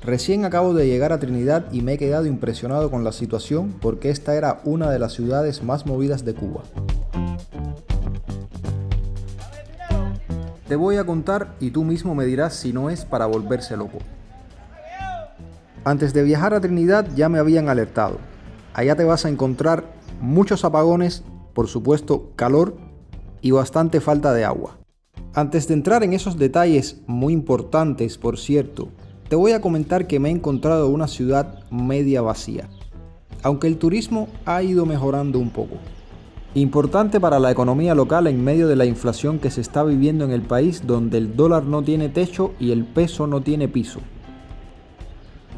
Recién acabo de llegar a Trinidad y me he quedado impresionado con la situación porque esta era una de las ciudades más movidas de Cuba. Te voy a contar y tú mismo me dirás si no es para volverse loco. Antes de viajar a Trinidad ya me habían alertado. Allá te vas a encontrar muchos apagones, por supuesto calor y bastante falta de agua. Antes de entrar en esos detalles muy importantes, por cierto, te voy a comentar que me he encontrado una ciudad media vacía, aunque el turismo ha ido mejorando un poco. Importante para la economía local en medio de la inflación que se está viviendo en el país, donde el dólar no tiene techo y el peso no tiene piso.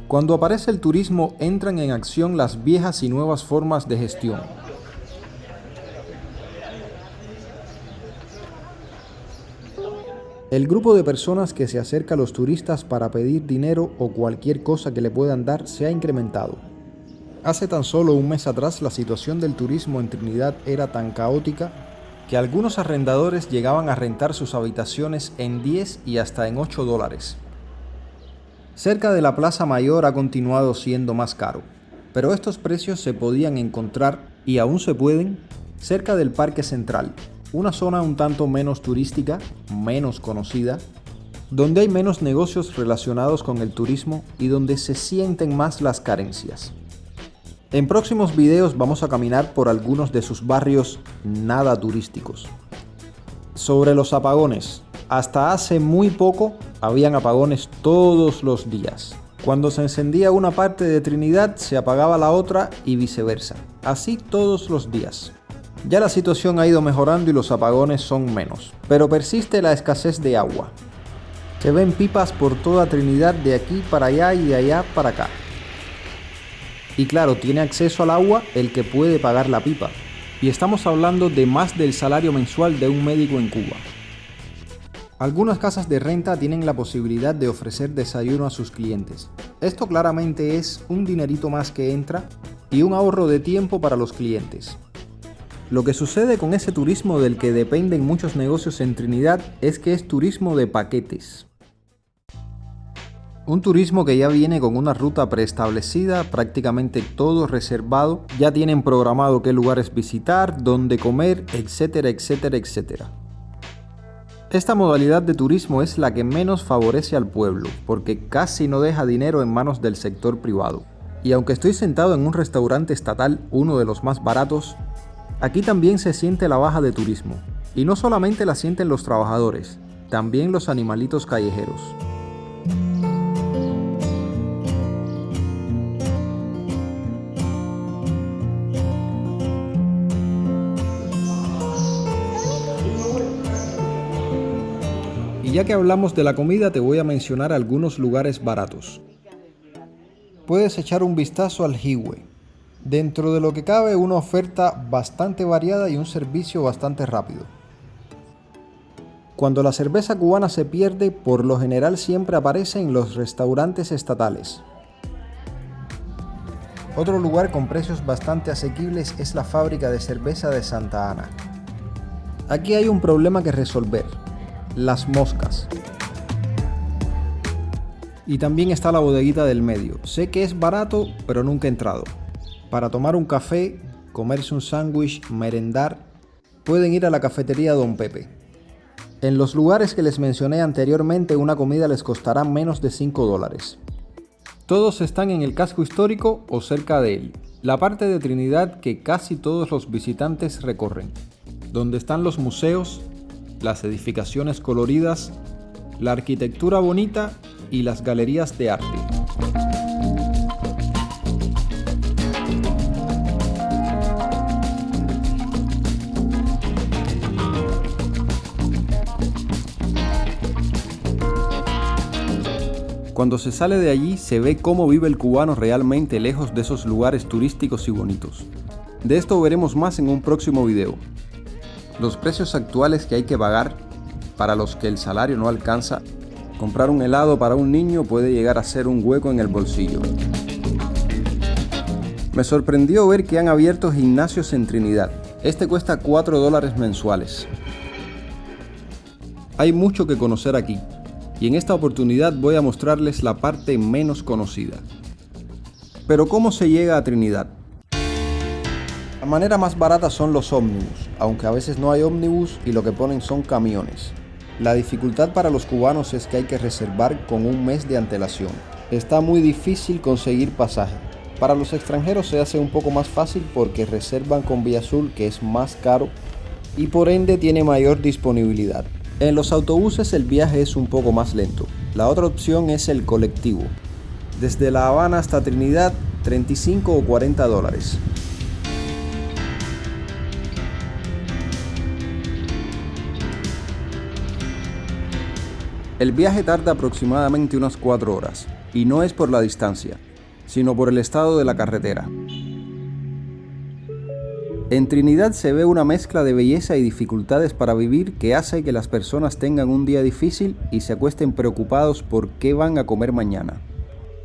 Cuando aparece el turismo entran en acción las viejas y nuevas formas de gestión. El grupo de personas que se acerca a los turistas para pedir dinero o cualquier cosa que le puedan dar se ha incrementado. Hace tan solo un mes atrás la situación del turismo en Trinidad era tan caótica que algunos arrendadores llegaban a rentar sus habitaciones en 10 y hasta en 8 dólares. Cerca de la Plaza Mayor ha continuado siendo más caro, pero estos precios se podían encontrar, y aún se pueden, cerca del Parque Central, una zona un tanto menos turística, menos conocida, donde hay menos negocios relacionados con el turismo y donde se sienten más las carencias. En próximos videos vamos a caminar por algunos de sus barrios nada turísticos. Sobre los apagones, hasta hace muy poco habían apagones todos los días. Cuando se encendía una parte de Trinidad se apagaba la otra y viceversa, así todos los días. Ya la situación ha ido mejorando y los apagones son menos, pero persiste la escasez de agua. Se ven pipas por toda Trinidad de aquí para allá y de allá para acá. Y claro, tiene acceso al agua el que puede pagar la pipa. Y estamos hablando de más del salario mensual de un médico en Cuba. Algunas casas de renta tienen la posibilidad de ofrecer desayuno a sus clientes. Esto claramente es un dinerito más que entra y un ahorro de tiempo para los clientes. Lo que sucede con ese turismo del que dependen muchos negocios en Trinidad es que es turismo de paquetes. Un turismo que ya viene con una ruta preestablecida, prácticamente todo reservado, ya tienen programado qué lugares visitar, dónde comer, etcétera, etcétera, etcétera. Esta modalidad de turismo es la que menos favorece al pueblo, porque casi no deja dinero en manos del sector privado. Y aunque estoy sentado en un restaurante estatal, uno de los más baratos, aquí también se siente la baja de turismo, y no solamente la sienten los trabajadores, también los animalitos callejeros. Y ya que hablamos de la comida, te voy a mencionar algunos lugares baratos. Puedes echar un vistazo al Highway. Dentro de lo que cabe, una oferta bastante variada y un servicio bastante rápido. Cuando la cerveza cubana se pierde, por lo general siempre aparece en los restaurantes estatales. Otro lugar con precios bastante asequibles es la fábrica de cerveza de Santa Ana. Aquí hay un problema que resolver: las moscas. Y también está la bodeguita del medio. Sé que es barato, pero nunca he entrado. Para tomar un café, comerse un sándwich, merendar, pueden ir a la cafetería Don Pepe. En los lugares que les mencioné anteriormente, una comida les costará menos de 5 dólares. Todos están en el casco histórico o cerca de él, la parte de Trinidad que casi todos los visitantes recorren, donde están los museos, las edificaciones coloridas, la arquitectura bonita y las galerías de arte. Cuando se sale de allí se ve cómo vive el cubano realmente lejos de esos lugares turísticos y bonitos. De esto veremos más en un próximo video. Los precios actuales que hay que pagar para los que el salario no alcanza. Comprar un helado para un niño puede llegar a ser un hueco en el bolsillo. Me sorprendió ver que han abierto gimnasios en Trinidad. Este cuesta 4 dólares mensuales. Hay mucho que conocer aquí. y en esta oportunidad voy a mostrarles la parte menos conocida. Pero ¿cómo se llega a Trinidad? La manera más barata son los ómnibus, aunque a veces no hay ómnibus y lo que ponen son camiones. La dificultad para los cubanos es que hay que reservar con un mes de antelación. Está muy difícil conseguir pasaje. Para los extranjeros se hace un poco más fácil porque reservan con Vía Azul, que es más caro y por ende tiene mayor disponibilidad. En los autobuses el viaje es un poco más lento. La otra opción es el colectivo. Desde La Habana hasta Trinidad, 35 o 40 dólares. El viaje tarda aproximadamente unas 4 horas, y no es por la distancia, sino por el estado de la carretera. En Trinidad se ve una mezcla de belleza y dificultades para vivir que hace que las personas tengan un día difícil y se acuesten preocupados por qué van a comer mañana.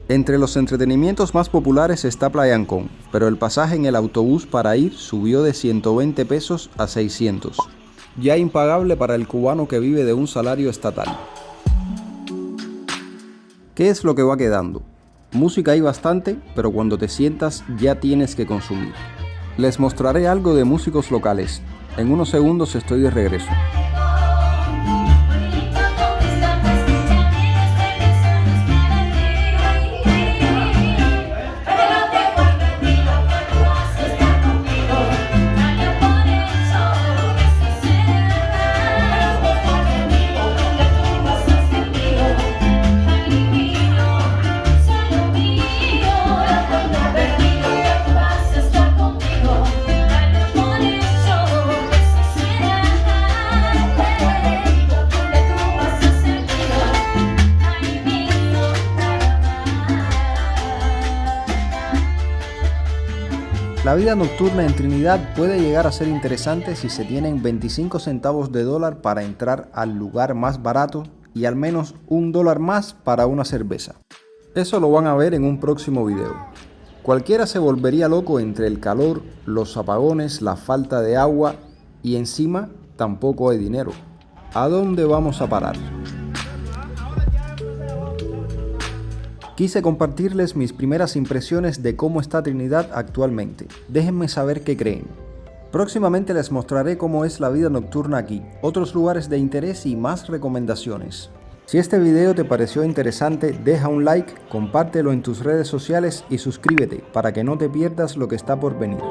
Entre los entretenimientos más populares está Playa Ancón, pero el pasaje en el autobús para ir subió de 120 pesos a 600, ya impagable para el cubano que vive de un salario estatal. ¿Qué es lo que va quedando? Música hay bastante, pero cuando te sientas ya tienes que consumir. Les mostraré algo de músicos locales. En unos segundos estoy de regreso. La vida nocturna en Trinidad puede llegar a ser interesante si se tienen 25 centavos de dólar para entrar al lugar más barato y al menos $1 más para una cerveza. Eso lo van a ver en un próximo video. Cualquiera se volvería loco entre el calor, los apagones, la falta de agua y encima tampoco hay dinero. ¿A dónde vamos a parar? Quise compartirles mis primeras impresiones de cómo está Trinidad actualmente. Déjenme saber qué creen. Próximamente les mostraré cómo es la vida nocturna aquí, otros lugares de interés y más recomendaciones. Si este video te pareció interesante, deja un like, compártelo en tus redes sociales y suscríbete para que no te pierdas lo que está por venir.